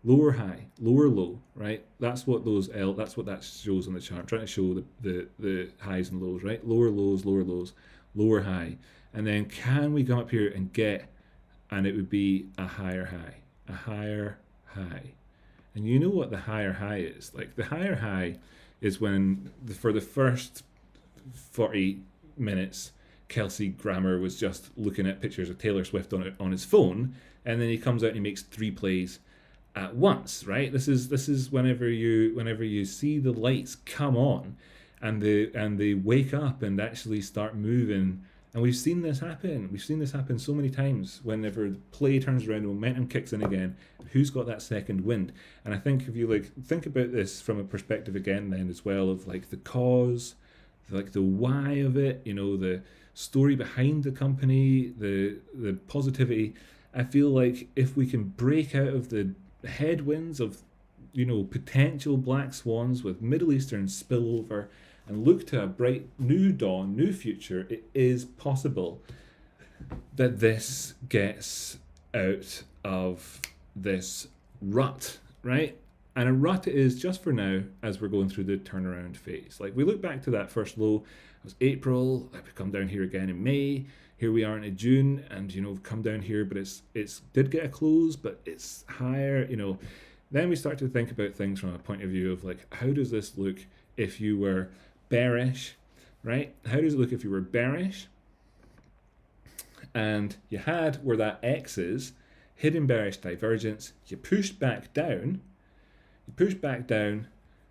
lower high, lower low, right? That's what that shows on the chart. I'm trying to show the highs and lows, right? Lower lows, lower high. And then can we come up here and get, and it would be a higher high. And you know what the higher high is? Like the higher high is when for the first 40 minutes, Kelsey Grammer was just looking at pictures of Taylor Swift on his phone, and then he comes out and he makes 3 plays at once, right? This is whenever you see the lights come on and they wake up and actually start moving. And we've seen this happen. We've seen this happen so many times. Whenever the play turns around, momentum kicks in again. Who's got that second wind? And I think if you think about this from a perspective again, then as well of like the cause, like the why of it, the story behind the company, the positivity. I feel like if we can break out of the headwinds of, potential black swans with Middle Eastern spillover, and look to a bright new dawn, new future, it is possible that this gets out of this rut, right? And a rut it is just for now as we're going through the turnaround phase. Like we look back to that first low, it was April, we come down here again in May, here we are into June, and we've come down here, but it's did get a close, but it's higher, Then we start to think about things from a point of view of like, how does this look if you were bearish, right? How does it look if you were bearish and you had where that X is, hidden bearish divergence, you pushed back down,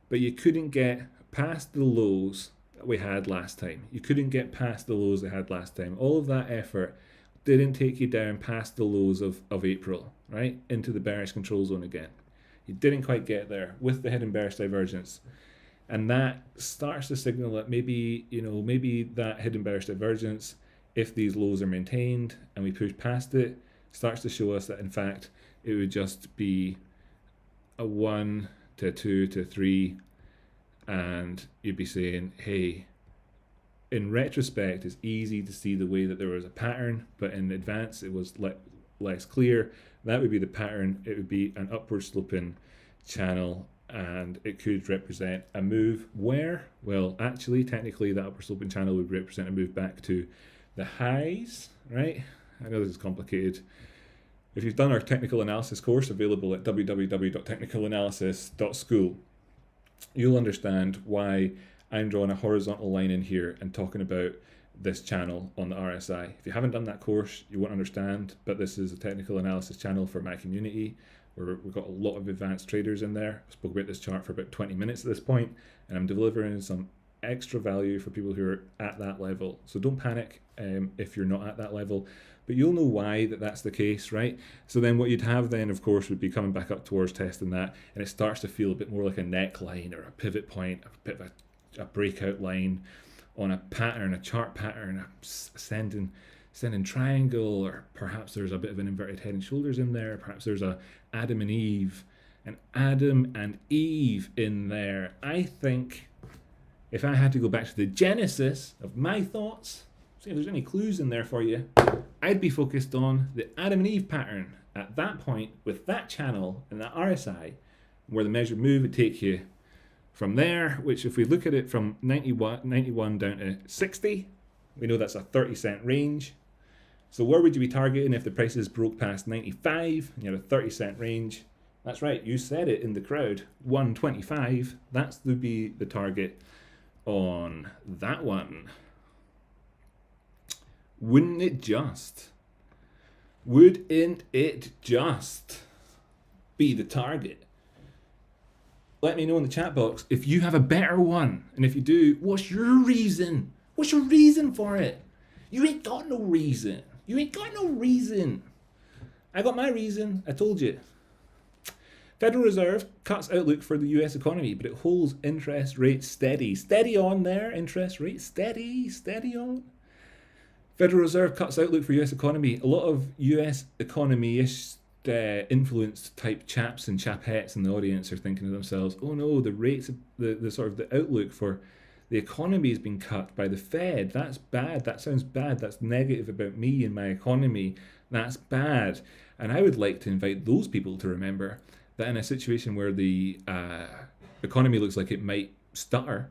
but you couldn't get past the lows that we had last time. All of that effort didn't take you down past the lows of April, right? Into the bearish control zone again. You didn't quite get there with the hidden bearish divergence. And that starts to signal that maybe that hidden bearish divergence, if these lows are maintained and we push past it, starts to show us that in fact it would just be a 1 to 2 to 3, and you'd be saying, hey, in retrospect, it's easy to see the way that there was a pattern, but in advance it was less clear. That would be the pattern. It would be an upward sloping channel, and it could represent a move where, well, actually, technically, that upward sloping channel would represent a move back to the highs, right? I know this is complicated. If you've done our technical analysis course available at www.technicalanalysis.school, you'll understand why I'm drawing a horizontal line in here and talking about this channel on the RSI. If you haven't done that course, you won't understand, but this is a technical analysis channel for my community where we've got a lot of advanced traders in there. I spoke about this chart for about 20 minutes at this point, and I'm delivering some extra value for people who are at that level. So don't panic if you're not at that level, but you'll know why that's the case, right? So then what you'd have then, of course, would be coming back up towards testing that, and it starts to feel a bit more like a neckline or a pivot point, a bit of a breakout line on a pattern, a chart pattern, a ascending triangle, or perhaps there's a bit of an inverted head and shoulders in there, perhaps there's a Adam and Eve in there. I think if I had to go back to the genesis of my thoughts, See if there's any clues in there for you. I'd be focused on the Adam and Eve pattern at that point with that channel and that RSI, where the measured move would take you from there, which if we look at it from 91 down to 60, we know that's a 30-cent range. So where would you be targeting if the prices broke past 95 and you had a 30-cent range? That's right, you said it in the crowd, 125. That's would be the target on that one. Wouldn't it just? Wouldn't it just be the target? Let me know in the chat box if you have a better one. And if you do, what's your reason? What's your reason for it? You ain't got no reason. You ain't got no reason. I got my reason. I told you. Federal Reserve cuts outlook for the US economy, but it holds interest rates steady. Steady on there, interest rates steady, steady on. Federal Reserve cuts outlook for US economy. A lot of US economy-ish influenced type chaps and chapettes in the audience are thinking to themselves, oh no, the rates, the sort of the outlook for the economy has been cut by the Fed. That's bad. That sounds bad. That's negative about me and my economy. That's bad. And I would like to invite those people to remember that in a situation where the economy looks like it might stutter,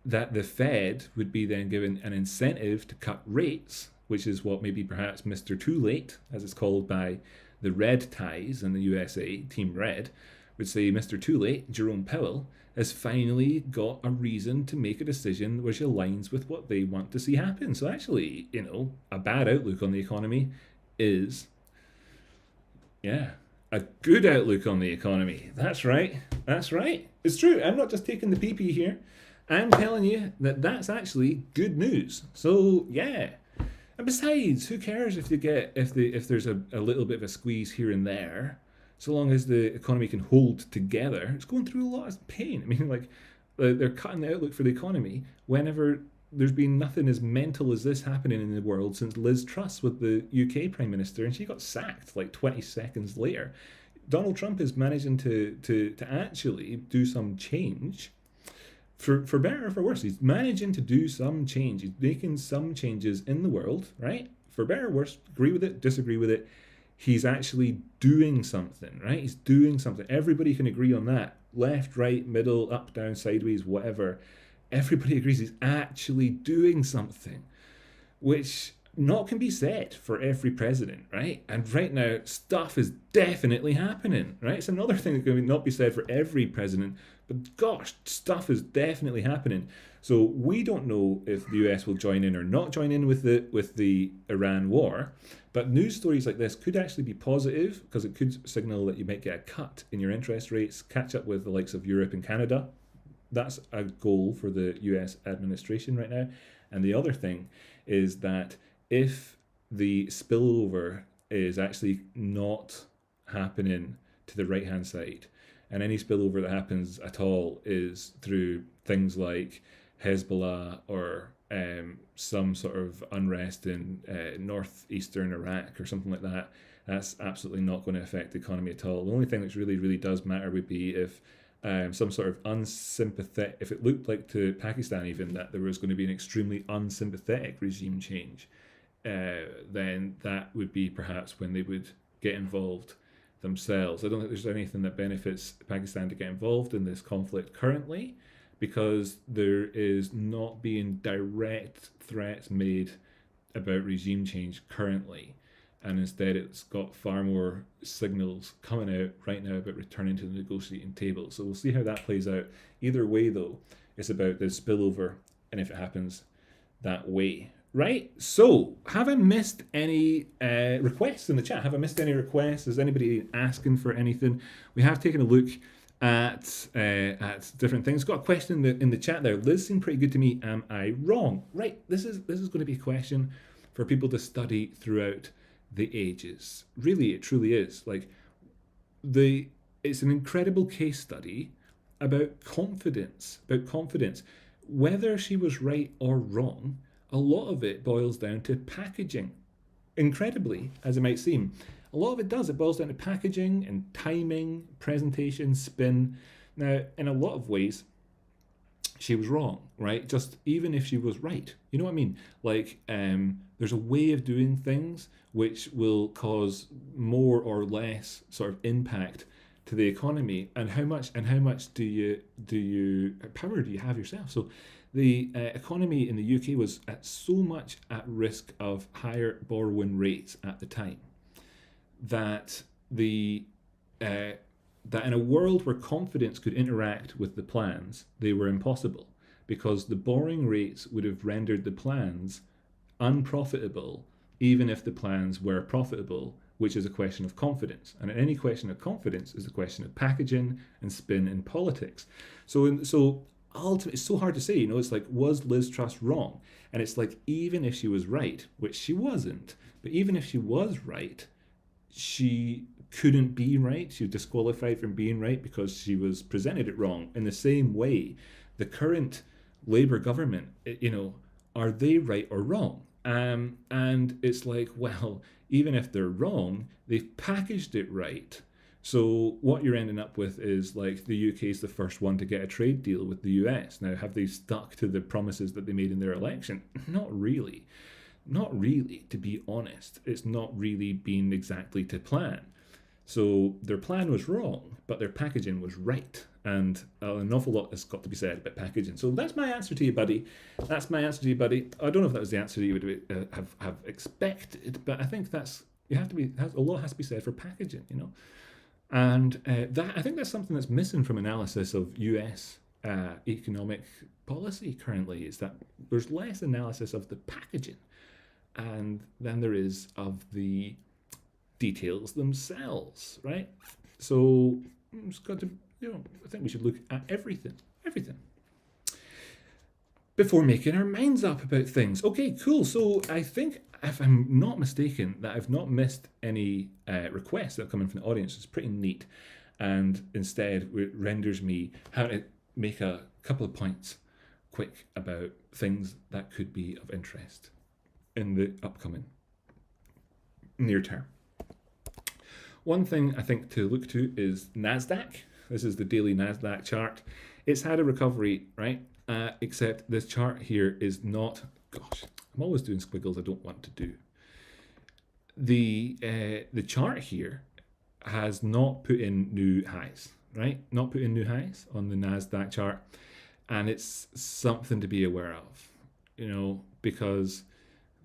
that the Fed would be then given an incentive to cut rates, which is what maybe perhaps Mr. Too Late, as it's called by the red ties in the USA, Team Red, would say Mr. Too Late, Jerome Powell, has finally got a reason to make a decision which aligns with what they want to see happen. So actually, you know, a bad outlook on the economy is, a good outlook on the economy. That's right. That's right. It's true. I'm not just taking the PP here. I'm telling you that that's actually good news. So yeah. And besides, who cares if there's a little bit of a squeeze here and there, so long as the economy can hold together. It's going through a lot of pain. I mean, like, they're cutting the outlook for the economy whenever there's been nothing as mental as this happening in the world since Liz Truss was the UK Prime Minister, and she got sacked like 20 seconds later. Donald Trump is managing to actually do some change. For better or for worse, he's managing to do some change. He's making some changes in the world, right? For better or worse, agree with it, disagree with it. He's actually doing something, right? He's doing something. Everybody can agree on that. Left, right, middle, up, down, sideways, whatever. Everybody agrees he's actually doing something, which not can be said for every president, right? And right now, stuff is definitely happening, right? It's another thing that can not be said for every president, but gosh, stuff is definitely happening. So we don't know if the US will join in or not join in with the Iran war, but news stories like this could actually be positive because it could signal that you might get a cut in your interest rates, catch up with the likes of Europe and Canada. That's a goal for the US administration right now. And the other thing is that if the spillover is actually not happening to the right-hand side, and any spillover that happens at all is through things like Hezbollah or some sort of unrest in northeastern Iraq or something like that, that's absolutely not going to affect the economy at all. The only thing that really, really does matter would be if some sort of unsympathetic, if it looked like to Pakistan even that there was going to be an extremely unsympathetic regime change, then that would be perhaps when they would get involved themselves. I don't think there's anything that benefits Pakistan to get involved in this conflict currently, because there is not being direct threats made about regime change currently, and instead it's got far more signals coming out right now about returning to the negotiating table. So we'll see how that plays out. Either way though, it's about the spillover and if it happens that way. Right, so have I missed any requests in the chat? Have I missed any requests? Is anybody asking for anything? We have taken a look at different things. Got a question in the chat there. Liz seemed pretty good to me. Am I wrong? Right, this is going to be a question for people to study throughout the ages. Really, it truly is. Like it's an incredible case study about confidence. Whether she was right or wrong, a lot of it boils down to packaging. Incredibly, as it might seem. A lot of it does. It boils down to packaging and timing, presentation, spin. Now, in a lot of ways, she was wrong, right? Just even if she was right, you know what I mean? Like, there's a way of doing things which will cause more or less sort of impact to the economy, and how much do you power do you have yourself? So the economy in the UK was so much at risk of higher borrowing rates at the time that the that in a world where confidence could interact with the plans, they were impossible, because the borrowing rates would have rendered the plans unprofitable, even if the plans were profitable, which is a question of confidence. And any question of confidence is a question of packaging and spin in politics. So ultimately, it's so hard to say, it's like, was Liz Truss wrong? And it's like, even if she was right, which she wasn't, but even if she was right, she couldn't be right. She was disqualified from being right because she was presented it wrong. In the same way, the current Labour government, are they right or wrong? And it's like, well, even if they're wrong, they've packaged it right. So what you're ending up with is like the UK is the first one to get a trade deal with the US. Now, have they stuck to the promises that they made in their election? Not really. Not really, to be honest. It's not really been exactly to plan. So their plan was wrong, but their packaging was right. And an awful lot has got to be said about packaging. So that's my answer to you, buddy. That's my answer to you, buddy. I don't know if that was the answer you would have expected, but I think a lot has to be said for packaging, And that, I think that's something that's missing from analysis of US economic policy currently, is that there's less analysis of the packaging and than there is of the details themselves, right? So it's got to, I think we should look at everything before making our minds up about things. Okay, cool. So I think, if I'm not mistaken, that I've not missed any requests that have come in from the audience. It's pretty neat, and instead it renders me how to make a couple of points quick about things that could be of interest in the upcoming near term. One thing I think to look to is NASDAQ. This is the daily NASDAQ chart. It's had a recovery, right? Except this chart here is not, gosh, I'm always doing squiggles I don't want to do. The chart here has not put in new highs, right? Not put in new highs on the NASDAQ chart. And it's something to be aware of, because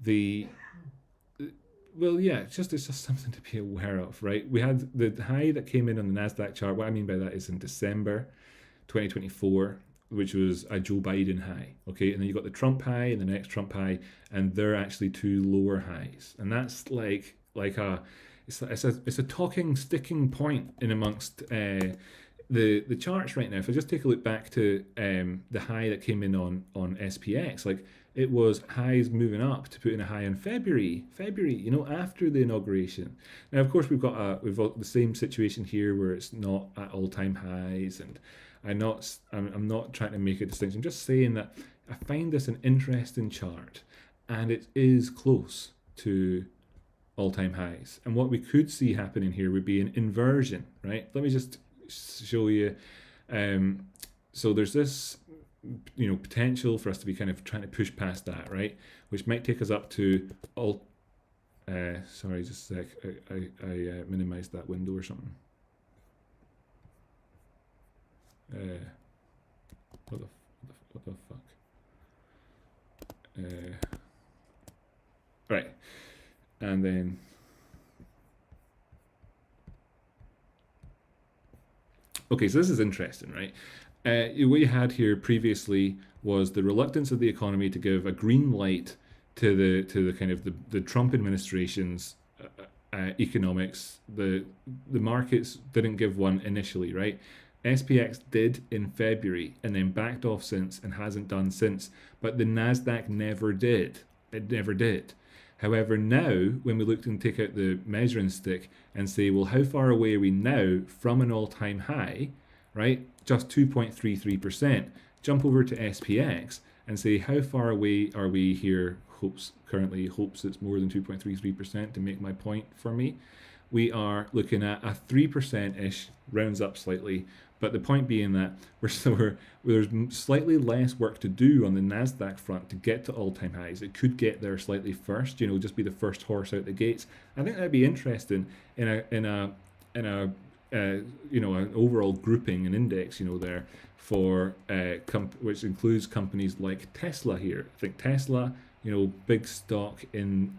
it's just something to be aware of, right? We had the high that came in on the NASDAQ chart. What I mean by that is in December 2024, which was a Joe Biden high, okay? And then you got the Trump high and the next Trump high, and they're actually two lower highs. And that's it's a talking, sticking point in amongst the charts right now. If I just take a look back to the high that came in on SPX, like it was highs moving up to put in a high in February, after the inauguration. Now, of course, we've got the same situation here where it's not at all-time highs, and I'm not trying to make a distinction. I'm just saying that I find this an interesting chart, and it is close to all-time highs. And what we could see happening here would be an inversion, right? Let me just show you. So there's this, potential for us to be kind of trying to push past that, right? Which might take us up to all. Sorry, just a sec. I minimized that window or something. What the fuck? Right, and then. Okay, so this is interesting, right? What you had here previously was the reluctance of the economy to give a green light to the kind of the Trump administration's economics. The markets didn't give one initially, right? SPX did in February and then backed off since and hasn't done since, but the NASDAQ never did. It never did. However, now, when we look and take out the measuring stick and say, well, how far away are we now from an all-time high, right? Just 2.33%. Jump over to SPX and say, how far away are we here? Currently hopes it's more than 2.33% to make my point for me. we are looking at a 3%-ish, rounds up slightly. But the point being that there's slightly less work to do on the NASDAQ front to get to all-time highs. It could get there slightly first, just be the first horse out the gates. I think that'd be interesting in a an overall grouping and index, there for which includes companies like Tesla here. I think Tesla, big stock in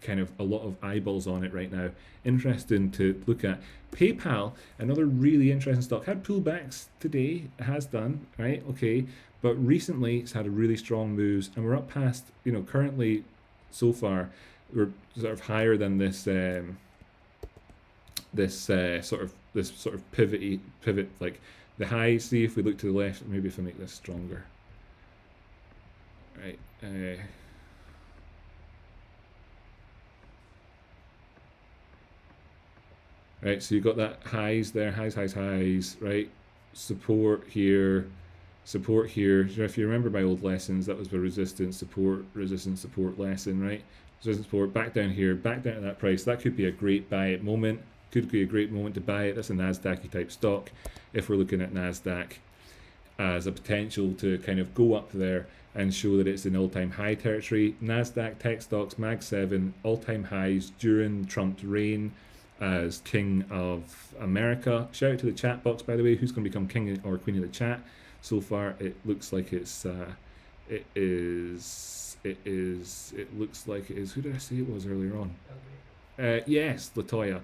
kind of a lot of eyeballs on it right now. Interesting to look at. PayPal, another really interesting stock, had pullbacks today. It has done, right? Okay, but recently it's had a really strong moves, and we're up past, currently so far we're sort of higher than this sort of pivot, like the highs. See if we look to the left, maybe if I make this stronger, right? Right, so you've got that highs there, highs, right? Support here. If you remember my old lessons, that was the resistance, support lesson, right? Resistance, support, back down here, back down to that price. That could be a great buy at moment. Could be a great moment to buy it. That's a NASDAQ type stock. If we're looking at NASDAQ as a potential to kind of go up there and show that it's in all-time high territory. NASDAQ tech stocks, Mag 7, all-time highs during Trump's reign as King of America. Shout out to the chat box, by the way, who's going to become king or queen of the chat. So far, it looks like it looks like it is. Who did I say it was earlier on? Yes, Latoya.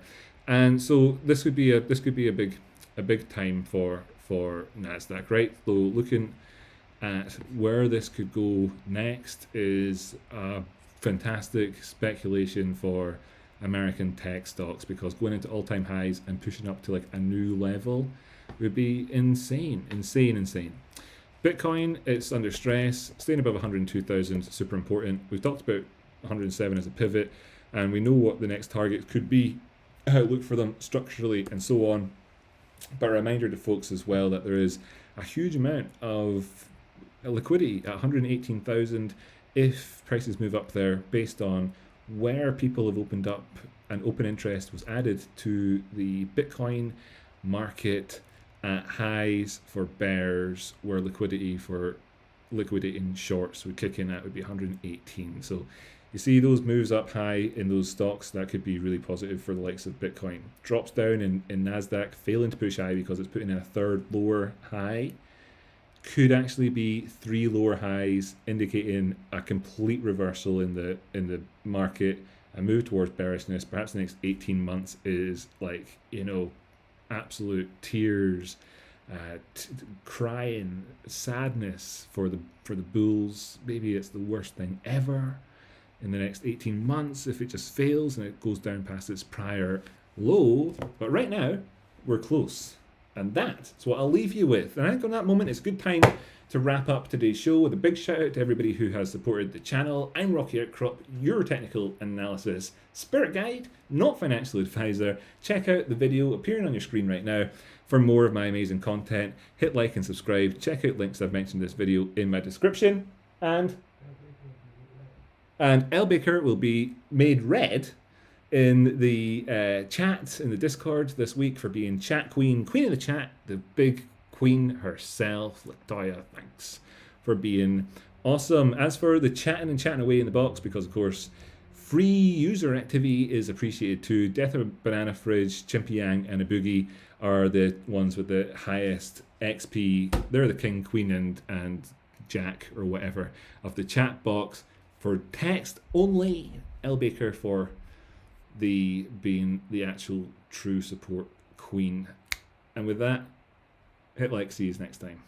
And so this could be a big time for NASDAQ, right? So looking at where this could go next is a fantastic speculation for American tech stocks, because going into all-time highs and pushing up to like a new level would be insane. Bitcoin, it's under stress, staying above 102,000, super important. We've talked about 107 as a pivot, and we know what the next target could be, how to look for them structurally and so on. But a reminder to folks as well that there is a huge amount of liquidity at 118,000 if prices move up there, based on where people have opened up and open interest was added to the Bitcoin market at highs for bears, where liquidity for liquidating shorts would kick in at would be 118. So you see those moves up high in those stocks, that could be really positive for the likes of Bitcoin. Drops down in NASDAQ, failing to push high because it's putting in a third lower high. Could actually be 3 lower highs, indicating a complete reversal in the market, a move towards bearishness. Perhaps the next 18 months is like, absolute tears, crying, sadness for the bulls. Maybe it's the worst thing ever in the next 18 months if it just fails and it goes down past its prior low. But right now, we're close. And that's what I'll leave you with. And I think on that moment, it's a good time to wrap up today's show with a big shout out to everybody who has supported the channel. I'm Rocky Outcrop, your technical analysis spirit guide, not financial advisor. Check out the video appearing on your screen right now for more of my amazing content. Hit like and subscribe. Check out links I've mentioned in this video in my description. And L Baker will be made red in the chat, in the Discord this week, for being chat queen of the chat, the big queen herself. Latoya, thanks for being awesome. As for the chatting and chatting away in the box, because of course free user activity is appreciated too. Death of a Banana Fridge, Chimpy Yang and a Boogie are the ones with the highest XP. They're the king, queen and jack or whatever of the chat box for text only. L Baker for being the actual true support queen. And with that, hit like, see you next time.